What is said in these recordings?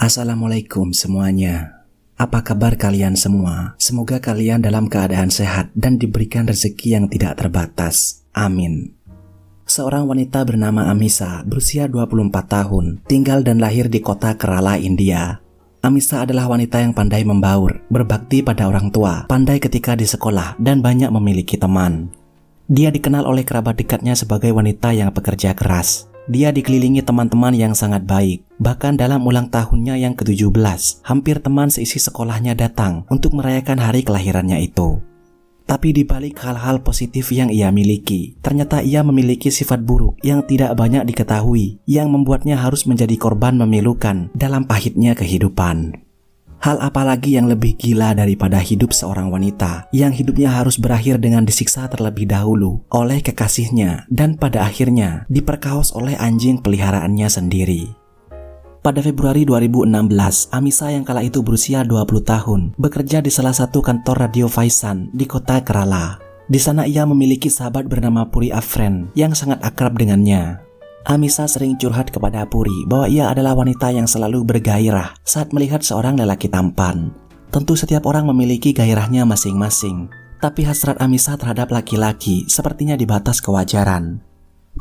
Assalamualaikum semuanya. Apa kabar kalian semua? Semoga kalian dalam keadaan sehat dan diberikan rezeki yang tidak terbatas. Amin. Seorang wanita bernama Amisa berusia 24 tahun, tinggal dan lahir di kota Kerala, India. Amisa adalah wanita yang pandai membaur, berbakti pada orang tua, pandai ketika di sekolah, dan banyak memiliki teman. Dia dikenal oleh kerabat dekatnya sebagai wanita yang pekerja keras. Dia dikelilingi teman-teman yang sangat baik. Bahkan dalam ulang tahunnya yang ke-17, hampir teman seisi sekolahnya datang untuk merayakan hari kelahirannya itu. Tapi di balik hal-hal positif yang ia miliki, ternyata ia memiliki sifat buruk yang tidak banyak diketahui, yang membuatnya harus menjadi korban memilukan dalam pahitnya kehidupan. Hal apalagi yang lebih gila daripada hidup seorang wanita yang hidupnya harus berakhir dengan disiksa terlebih dahulu oleh kekasihnya dan pada akhirnya diperkaos oleh anjing peliharaannya sendiri. Pada Februari 2016, Amisa yang kala itu berusia 20 tahun bekerja di salah satu kantor radio Faisan di kota Kerala. Di sana ia memiliki sahabat bernama Puri Afren yang sangat akrab dengannya. Amisa sering curhat kepada Puri bahwa ia adalah wanita yang selalu bergairah saat melihat seorang lelaki tampan. Tentu setiap orang memiliki gairahnya masing-masing, tapi hasrat Amisa terhadap laki-laki sepertinya di batas kewajaran.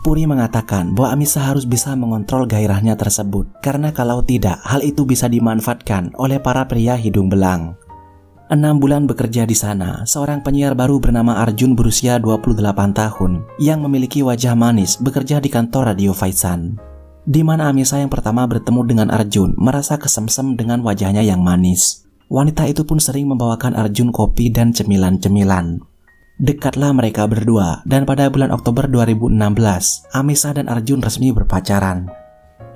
Puri mengatakan bahwa Amisa harus bisa mengontrol gairahnya tersebut, karena kalau tidak, hal itu bisa dimanfaatkan oleh para pria hidung belang. 6 bulan bekerja di sana, seorang penyiar baru bernama Arjun berusia 28 tahun yang memiliki wajah manis bekerja di kantor radio Faisan. Di mana Amisa yang pertama bertemu dengan Arjun merasa kesemsem dengan wajahnya yang manis. Wanita itu pun sering membawakan Arjun kopi dan cemilan-cemilan. Dekatlah mereka berdua dan pada bulan Oktober 2016, Amisa dan Arjun resmi berpacaran.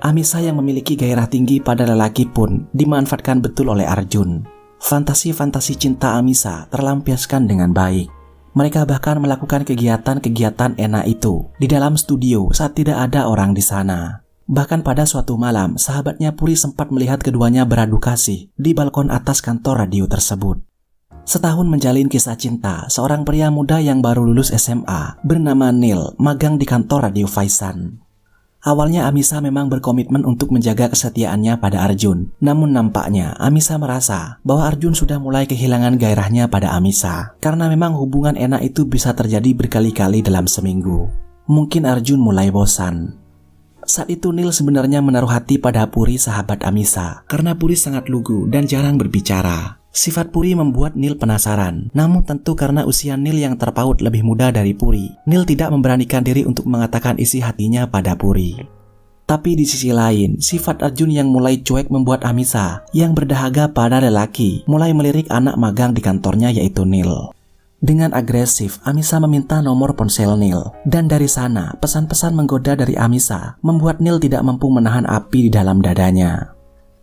Amisa yang memiliki gairah tinggi pada lelaki pun dimanfaatkan betul oleh Arjun. Fantasi-fantasi cinta Amisa terlampiaskan dengan baik. Mereka bahkan melakukan kegiatan-kegiatan enak itu di dalam studio saat tidak ada orang di sana. Bahkan pada suatu malam, sahabatnya Puri sempat melihat keduanya beradu kasih di balkon atas kantor radio tersebut. Setahun menjalin kisah cinta, seorang pria muda yang baru lulus SMA bernama Neil magang di kantor radio Faisan. Awalnya Amisa memang berkomitmen untuk menjaga kesetiaannya pada Arjun. Namun nampaknya Amisa merasa bahwa Arjun sudah mulai kehilangan gairahnya pada Amisa. Karena memang hubungan enak itu bisa terjadi berkali-kali dalam seminggu. Mungkin Arjun mulai bosan. Saat itu Neil sebenarnya menaruh hati pada Puri sahabat Amisa. Karena Puri sangat lugu dan jarang berbicara. Sifat Puri membuat Neil penasaran. Namun tentu karena usia Neil yang terpaut lebih muda dari Puri, Neil tidak memberanikan diri untuk mengatakan isi hatinya pada Puri. Tapi di sisi lain, sifat Arjun yang mulai cuek membuat Amisa yang berdahaga pada lelaki mulai melirik anak magang di kantornya yaitu Neil. Dengan agresif, Amisa meminta nomor ponsel Neil. Dan dari sana, pesan-pesan menggoda dari Amisa membuat Neil tidak mampu menahan api di dalam dadanya.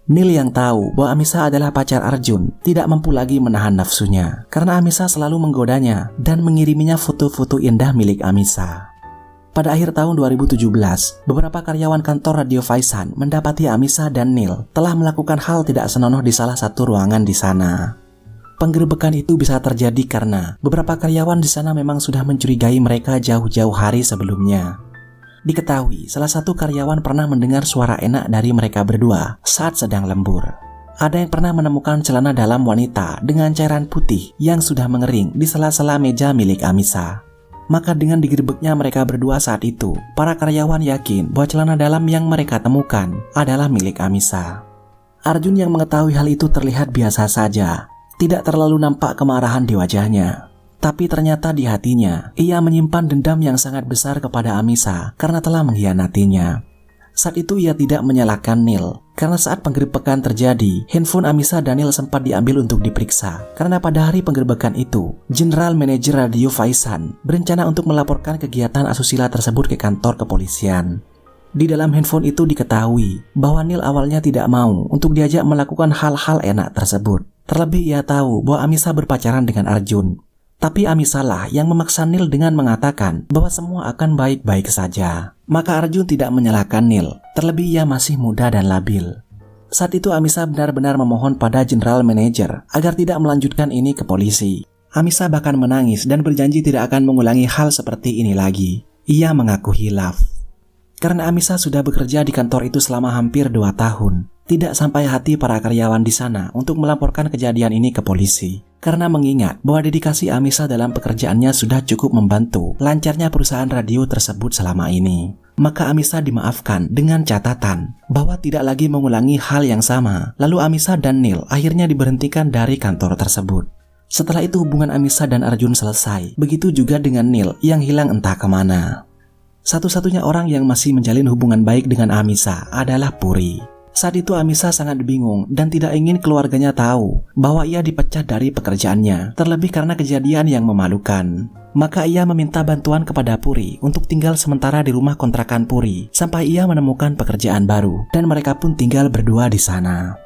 Neil yang tahu bahwa Amisa adalah pacar Arjun tidak mampu lagi menahan nafsunya karena Amisa selalu menggodanya dan mengiriminya foto-foto indah milik Amisa. Pada akhir tahun 2017, beberapa karyawan kantor radio Faisan mendapati Amisa dan Neil telah melakukan hal tidak senonoh di salah satu ruangan di sana. Penggerebekan itu bisa terjadi karena beberapa karyawan di sana memang sudah mencurigai mereka jauh-jauh hari sebelumnya. Diketahui, salah satu karyawan pernah mendengar suara enak dari mereka berdua saat sedang lembur. Ada yang pernah menemukan celana dalam wanita dengan cairan putih yang sudah mengering di sela-sela meja milik Amisa. Maka dengan digerebeknya mereka berdua saat itu, para karyawan yakin bahwa celana dalam yang mereka temukan adalah milik Amisa. Arjun yang mengetahui hal itu terlihat biasa saja, tidak terlalu nampak kemarahan di wajahnya. Tapi ternyata di hatinya, ia menyimpan dendam yang sangat besar kepada Amisa karena telah mengkhianatinya. Saat itu ia tidak menyalahkan Neil, karena saat penggerebekan terjadi, handphone Amisa dan Neil sempat diambil untuk diperiksa. Karena pada hari penggerebekan itu, General Manager Radio Faisan berencana untuk melaporkan kegiatan asusila tersebut ke kantor kepolisian. Di dalam handphone itu diketahui bahwa Neil awalnya tidak mau untuk diajak melakukan hal-hal enak tersebut. Terlebih ia tahu bahwa Amisa berpacaran dengan Arjun. Tapi Amisa lah yang memaksa Neil dengan mengatakan bahwa semua akan baik-baik saja. Maka Arjun tidak menyalahkan Neil, terlebih ia masih muda dan labil. Saat itu Amisa benar-benar memohon pada General Manager agar tidak melanjutkan ini ke polisi. Amisa bahkan menangis dan berjanji tidak akan mengulangi hal seperti ini lagi. Ia mengaku hilaf. Karena Amisa sudah bekerja di kantor itu selama hampir 2 tahun, Tidak sampai hati para karyawan di sana untuk melaporkan kejadian ini ke polisi. Karena mengingat bahwa dedikasi Amisa dalam pekerjaannya sudah cukup membantu lancarnya perusahaan radio tersebut selama ini. Maka Amisa dimaafkan dengan catatan bahwa tidak lagi mengulangi hal yang sama. Lalu Amisa dan Neil akhirnya diberhentikan dari kantor tersebut. Setelah itu hubungan Amisa dan Arjun selesai. Begitu juga dengan Neil yang hilang entah kemana. Satu-satunya orang yang masih menjalin hubungan baik dengan Amisa adalah Puri. Saat itu Amisa sangat bingung dan tidak ingin keluarganya tahu bahwa ia dipecat dari pekerjaannya, terlebih karena kejadian yang memalukan. Maka ia meminta bantuan kepada Puri untuk tinggal sementara di rumah kontrakan Puri sampai ia menemukan pekerjaan baru, dan mereka pun tinggal berdua di sana.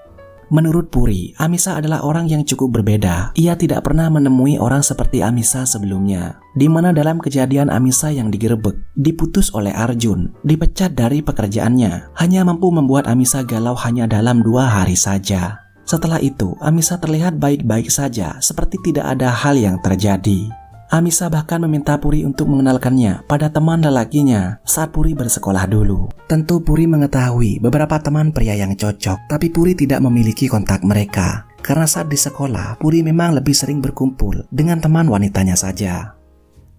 Menurut Puri, Amisa adalah orang yang cukup berbeda. Ia tidak pernah menemui orang seperti Amisa sebelumnya, di mana dalam kejadian Amisa yang digerebek, diputus oleh Arjun, dipecat dari pekerjaannya, hanya mampu membuat Amisa galau hanya dalam 2 hari saja. Setelah itu, Amisa terlihat baik-baik saja, seperti tidak ada hal yang terjadi. Amisa bahkan meminta Puri untuk mengenalkannya pada teman lelakinya saat Puri bersekolah dulu. Tentu Puri mengetahui beberapa teman pria yang cocok, tapi Puri tidak memiliki kontak mereka. Karena saat di sekolah, Puri memang lebih sering berkumpul dengan teman wanitanya saja.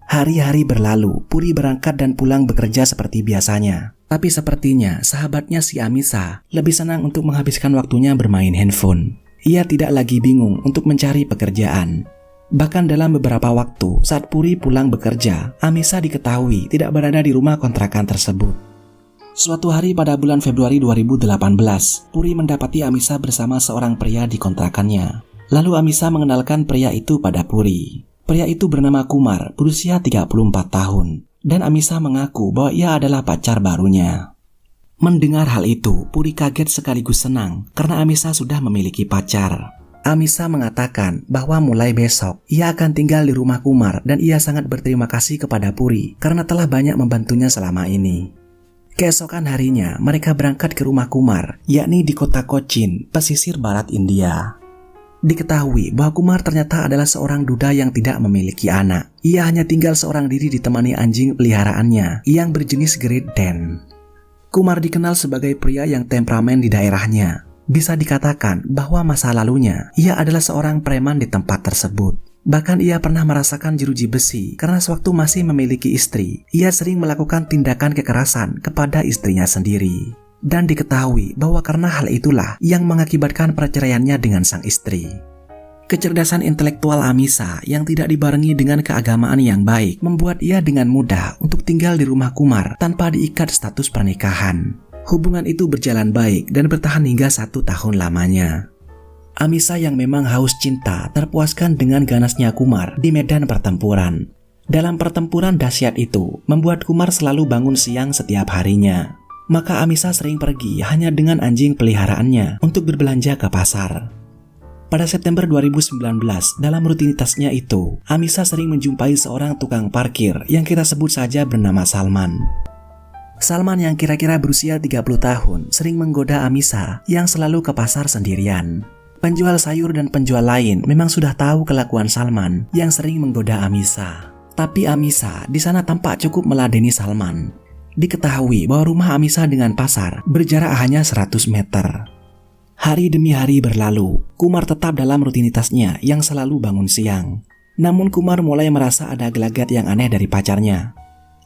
Hari-hari berlalu, Puri berangkat dan pulang bekerja seperti biasanya. Tapi sepertinya sahabatnya si Amisa lebih senang untuk menghabiskan waktunya bermain handphone. Ia tidak lagi bingung untuk mencari pekerjaan. Bahkan dalam beberapa waktu saat Puri pulang bekerja, Amisa diketahui tidak berada di rumah kontrakan tersebut. Suatu hari pada bulan Februari 2018, Puri mendapati Amisa bersama seorang pria di kontrakannya. Lalu Amisa mengenalkan pria itu pada Puri. Pria itu bernama Kumar, berusia 34 tahun. Dan Amisa mengaku bahwa ia adalah pacar barunya. Mendengar hal itu, Puri kaget sekaligus senang karena Amisa sudah memiliki pacar. Amisa mengatakan bahwa mulai besok ia akan tinggal di rumah Kumar dan ia sangat berterima kasih kepada Puri karena telah banyak membantunya selama ini. Keesokan harinya mereka berangkat ke rumah Kumar, yakni di kota Cochin, pesisir barat India. Diketahui bahwa Kumar ternyata adalah seorang duda yang tidak memiliki anak. Ia hanya tinggal seorang diri ditemani anjing peliharaannya yang berjenis Great Dane. Kumar dikenal sebagai pria yang temperamen di daerahnya. Bisa dikatakan bahwa masa lalunya ia adalah seorang preman di tempat tersebut. Bahkan ia pernah merasakan jeruji besi karena sewaktu masih memiliki istri, ia sering melakukan tindakan kekerasan kepada istrinya sendiri. Dan diketahui bahwa karena hal itulah yang mengakibatkan perceraiannya dengan sang istri. Kecerdasan intelektual Amisa yang tidak dibarengi dengan keagamaan yang baik membuat ia dengan mudah untuk tinggal di rumah Kumar tanpa diikat status pernikahan. Hubungan itu berjalan baik dan bertahan hingga 1 tahun lamanya. Amisa yang memang haus cinta terpuaskan dengan ganasnya Kumar di medan pertempuran. Dalam pertempuran dahsyat itu, membuat Kumar selalu bangun siang setiap harinya. Maka Amisa sering pergi hanya dengan anjing peliharaannya untuk berbelanja ke pasar. Pada September 2019, dalam rutinitasnya itu, Amisa sering menjumpai seorang tukang parkir yang kita sebut saja bernama Salman. Salman yang kira-kira berusia 30 tahun sering menggoda Amisa yang selalu ke pasar sendirian. Penjual sayur dan penjual lain memang sudah tahu kelakuan Salman yang sering menggoda Amisa. Tapi Amisa di sana tampak cukup meladeni Salman. Diketahui bahwa rumah Amisa dengan pasar berjarak hanya 100 meter. Hari demi hari berlalu, Kumar tetap dalam rutinitasnya yang selalu bangun siang. Namun Kumar mulai merasa ada gelagat yang aneh dari pacarnya.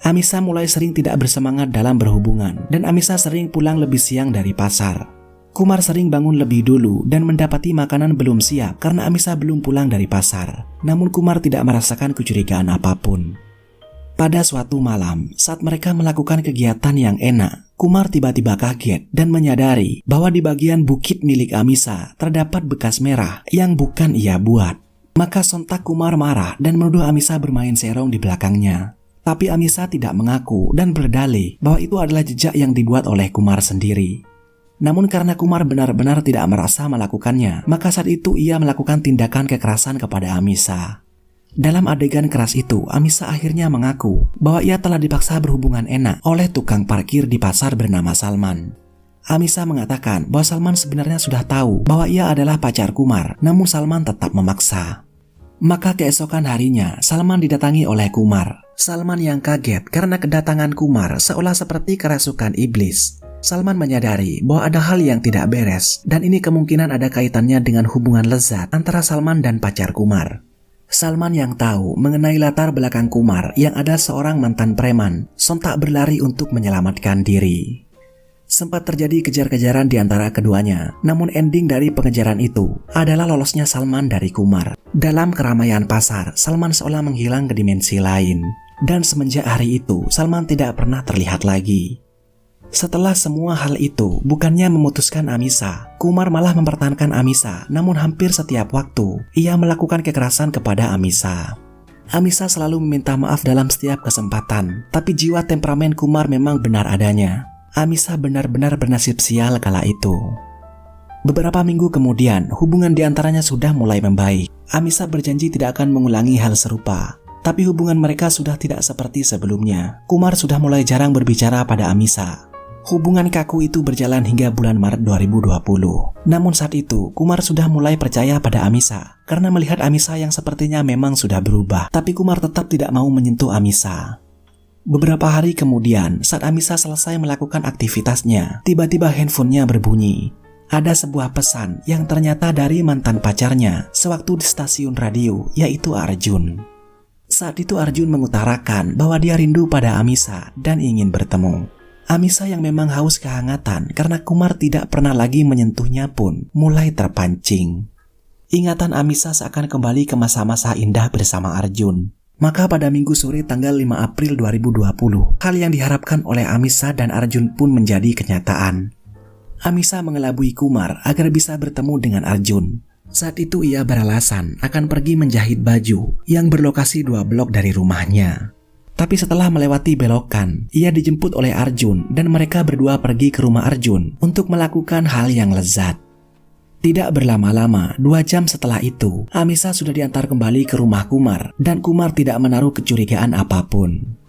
Amisa mulai sering tidak bersemangat dalam berhubungan dan Amisa sering pulang lebih siang dari pasar. Kumar sering bangun lebih dulu dan mendapati makanan belum siap karena Amisa belum pulang dari pasar. Namun Kumar tidak merasakan kecurigaan apapun. Pada suatu malam, saat mereka melakukan kegiatan yang enak, Kumar tiba-tiba kaget dan menyadari bahwa di bagian bukit milik Amisa terdapat bekas merah yang bukan ia buat. Maka sontak Kumar marah dan menuduh Amisa bermain serong di belakangnya. Tapi Amisa tidak mengaku dan berdalih bahwa itu adalah jejak yang dibuat oleh Kumar sendiri. Namun karena Kumar benar-benar tidak merasa melakukannya, maka saat itu ia melakukan tindakan kekerasan kepada Amisa. Dalam adegan keras itu, Amisa akhirnya mengaku bahwa ia telah dipaksa berhubungan enak oleh tukang parkir di pasar bernama Salman. Amisa mengatakan bahwa Salman sebenarnya sudah tahu bahwa ia adalah pacar Kumar, namun Salman tetap memaksa. Maka keesokan harinya, Salman didatangi oleh Kumar. Salman yang kaget karena kedatangan Kumar seolah seperti kerasukan iblis. Salman menyadari bahwa ada hal yang tidak beres dan ini kemungkinan ada kaitannya dengan hubungan lezat antara Salman dan pacar Kumar. Salman yang tahu mengenai latar belakang Kumar yang ada seorang mantan preman, sontak berlari untuk menyelamatkan diri. Sempat terjadi kejar-kejaran di antara keduanya, namun ending dari pengejaran itu adalah lolosnya Salman dari Kumar. Dalam keramaian pasar, Salman seolah menghilang ke dimensi lain. Dan semenjak hari itu, Salman tidak pernah terlihat lagi. Setelah semua hal itu, bukannya memutuskan Amisa, Kumar malah mempertahankan Amisa, namun hampir setiap waktu, ia melakukan kekerasan kepada Amisa. Amisa selalu meminta maaf dalam setiap kesempatan, tapi jiwa temperamen Kumar memang benar adanya. Amisa benar-benar bernasib sial kala itu. Beberapa minggu kemudian, hubungan di antaranya sudah mulai membaik. Amisa berjanji tidak akan mengulangi hal serupa. Tapi hubungan mereka sudah tidak seperti sebelumnya. Kumar sudah mulai jarang berbicara pada Amisa. Hubungan kaku itu berjalan hingga bulan Maret 2020. Namun saat itu, Kumar sudah mulai percaya pada Amisa karena melihat Amisa yang sepertinya memang sudah berubah. Tapi Kumar tetap tidak mau menyentuh Amisa. Beberapa hari kemudian, saat Amisa selesai melakukan aktivitasnya, tiba-tiba handphonenya berbunyi. Ada sebuah pesan yang ternyata dari mantan pacarnya sewaktu di stasiun radio, yaitu Arjun. Saat itu Arjun mengutarakan bahwa dia rindu pada Amisa dan ingin bertemu. Amisa yang memang haus kehangatan karena Kumar tidak pernah lagi menyentuhnya pun mulai terpancing. Ingatan Amisa seakan kembali ke masa-masa indah bersama Arjun. Maka pada minggu sore tanggal 5 April 2020, hal yang diharapkan oleh Amisa dan Arjun pun menjadi kenyataan. Amisa mengelabui Kumar agar bisa bertemu dengan Arjun. Saat itu ia beralasan akan pergi menjahit baju yang berlokasi 2 blok dari rumahnya. Tapi setelah melewati belokan, ia dijemput oleh Arjun dan mereka berdua pergi ke rumah Arjun untuk melakukan hal yang lezat. Tidak berlama-lama, 2 jam setelah itu, Amisa sudah diantar kembali ke rumah Kumar dan Kumar tidak menaruh kecurigaan apapun.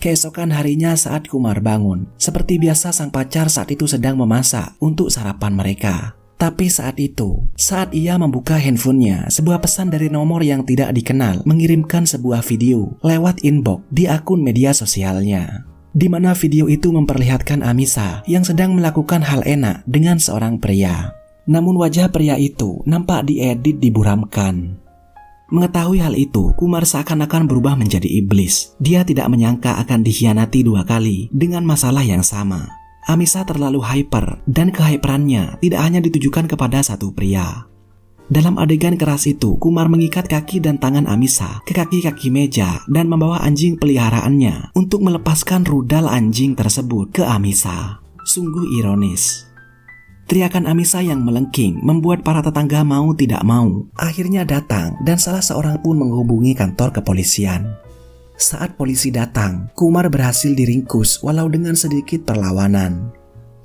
Keesokan harinya saat Kumar bangun, seperti biasa sang pacar saat itu sedang memasak untuk sarapan mereka. Tapi saat itu, saat ia membuka handphonenya, sebuah pesan dari nomor yang tidak dikenal mengirimkan sebuah video lewat inbox di akun media sosialnya. Di mana video itu memperlihatkan Amisa yang sedang melakukan hal enak dengan seorang pria. Namun wajah pria itu nampak diedit diburamkan. Mengetahui hal itu, Kumar seakan-akan berubah menjadi iblis. Dia tidak menyangka akan dikhianati 2 kali dengan masalah yang sama. Amisa terlalu hyper dan kehyperannya tidak hanya ditujukan kepada satu pria. Dalam adegan keras itu, Kumar mengikat kaki dan tangan Amisa ke kaki-kaki meja dan membawa anjing peliharaannya untuk melepaskan rudal anjing tersebut ke Amisa. Sungguh ironis. Teriakan Amisa yang melengking membuat para tetangga mau tidak mau akhirnya datang dan salah seorang pun menghubungi kantor kepolisian. Saat polisi datang, Kumar berhasil diringkus walau dengan sedikit perlawanan.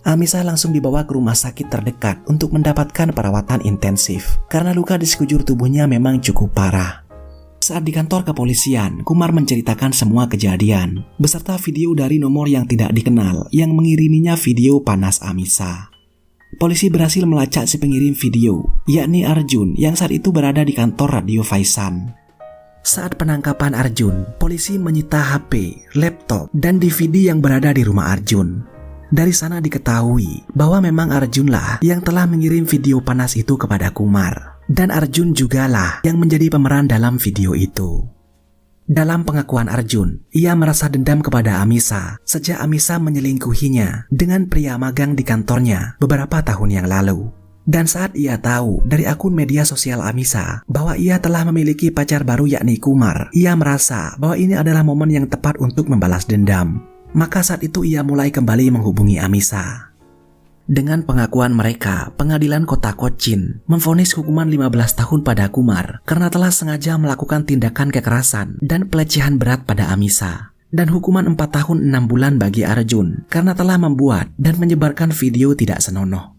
Amisa langsung dibawa ke rumah sakit terdekat untuk mendapatkan perawatan intensif karena luka di sekujur tubuhnya memang cukup parah. Saat di kantor kepolisian, Kumar menceritakan semua kejadian beserta video dari nomor yang tidak dikenal yang mengiriminya video panas Amisa. Polisi berhasil melacak si pengirim video, yakni Arjun yang saat itu berada di kantor Radio Faisan. Saat penangkapan Arjun, polisi menyita HP, laptop, dan DVD yang berada di rumah Arjun. Dari sana diketahui bahwa memang Arjunlah yang telah mengirim video panas itu kepada Kumar. Dan Arjun jugalah yang menjadi pemeran dalam video itu. Dalam pengakuan Arjun, ia merasa dendam kepada Amisa sejak Amisa menyelingkuhinya dengan pria magang di kantornya beberapa tahun yang lalu. Dan saat ia tahu dari akun media sosial Amisa bahwa ia telah memiliki pacar baru yakni Kumar, ia merasa bahwa ini adalah momen yang tepat untuk membalas dendam. Maka saat itu ia mulai kembali menghubungi Amisa. Dengan pengakuan mereka, pengadilan kota Cochin memvonis hukuman 15 tahun pada Kumar karena telah sengaja melakukan tindakan kekerasan dan pelecehan berat pada Amisa. Dan hukuman 4 tahun 6 bulan bagi Arjun karena telah membuat dan menyebarkan video tidak senonoh.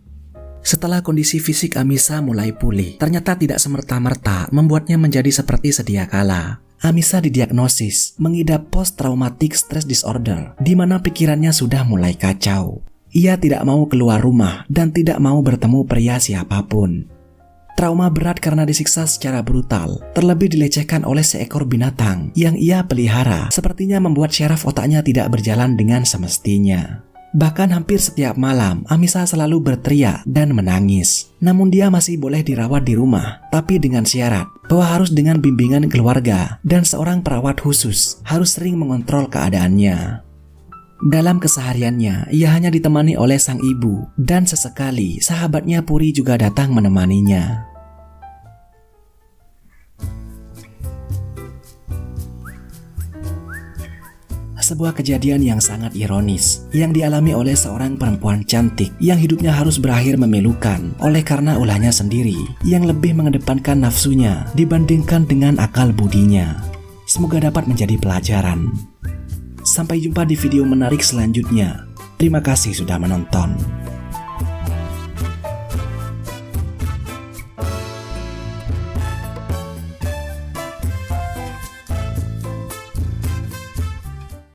Setelah kondisi fisik Amisa mulai pulih, ternyata tidak semerta-merta membuatnya menjadi seperti sedia kala. Amisa didiagnosis mengidap post-traumatic stress disorder, di mana pikirannya sudah mulai kacau. Ia tidak mau keluar rumah dan tidak mau bertemu pria siapapun. Trauma berat karena disiksa secara brutal, terlebih dilecehkan oleh seekor binatang yang ia pelihara, sepertinya membuat syaraf otaknya tidak berjalan dengan semestinya. Bahkan hampir setiap malam, Amisa selalu berteriak dan menangis. Namun dia masih boleh dirawat di rumah, tapi dengan syarat bahwa harus dengan bimbingan keluarga dan seorang perawat khusus harus sering mengontrol keadaannya. Dalam kesehariannya, ia hanya ditemani oleh sang ibu dan sesekali sahabatnya Puri juga datang menemaninya. Sebuah kejadian yang sangat ironis yang dialami oleh seorang perempuan cantik yang hidupnya harus berakhir memilukan oleh karena ulahnya sendiri yang lebih mengedepankan nafsunya dibandingkan dengan akal budinya. Semoga dapat menjadi pelajaran. Sampai jumpa di video menarik selanjutnya. Terima kasih sudah menonton.